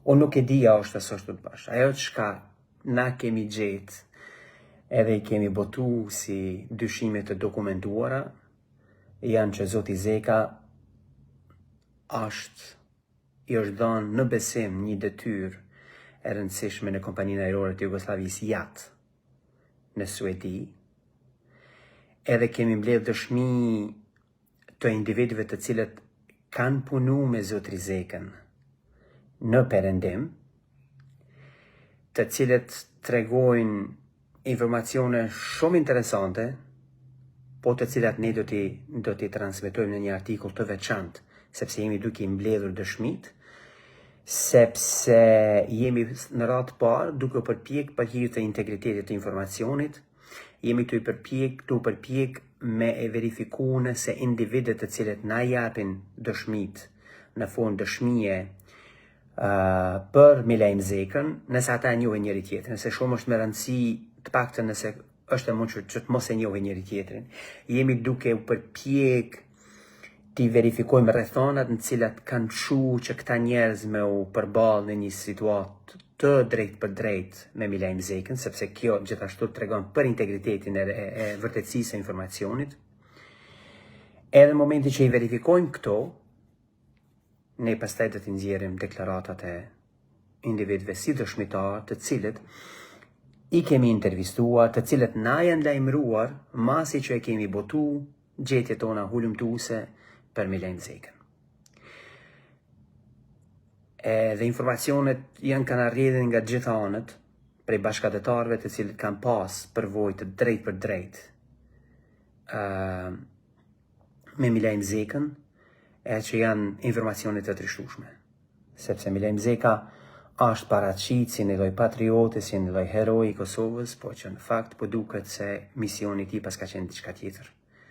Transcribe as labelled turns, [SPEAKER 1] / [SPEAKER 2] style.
[SPEAKER 1] Unë nuk e dija është ashtu të bash. Ajo çka na kemi gjetë edhe i kemi botu si dyshime të dokumentuara janë që Zoti Zeka i është dhënë në besim një detyrë e rëndësishme në kompaninë ajrore të Jugosllavisë JAT në Suedi, edhe kemi mbledh dëshmi të individëve të cilët kanë punu me Zotrin Zekën në Perëndim, të cilët tregojnë informacione shumë interesante, po të cilat ne do t'i transmetojmë në një artikull të veçantë, sepse jemi duke i mbledhur dëshmit, sepse jemi në radhë parë duke përpjek për hir të integritetit të informacionit, jemi të përpjek me e verifiku nëse individet të cilët na japin dëshmit, në fund dëshmije për Milajm Zekën, nëse ata e njohin njëri tjetrin, nëse shumë është me rëndësi të paktën nëse është e mundshme që të mos e njohin njëri tjetrin. Jemi duke u përpjek t'i verifikojmë rrethonat në cilat kanë çu që këta njerëz me u përballë në një situatë të drejt për drejt me Milajm Zekën, sepse kjo gjithashtu tregon për integritetin e vërtetësisë së informacionit. Edhe në momentin që i verifikojmë këto, ne pastaj do t'i nxjerrim deklaratat e individëve si dëshmitar, të cilët i kemi intervistuar, të cilët na janë lajmëruar masi që e kemi botu gjetjet tona hulumtuese për Milajm Zekën. Dhe informacionet janë kanë arridhen nga gjitha anët, prej bashkëdhetarëve të cilët kanë pas përvojë të drejt për drejt me Milajm Zekën, e që janë informacionet të trishtueshme. Sepse Milajm Zeka është paraqit si një lloj patriote, si një lloj heroi i Kosovës, po që në fakt po duket se misioni i tij pas ka qenë diçka tjetër.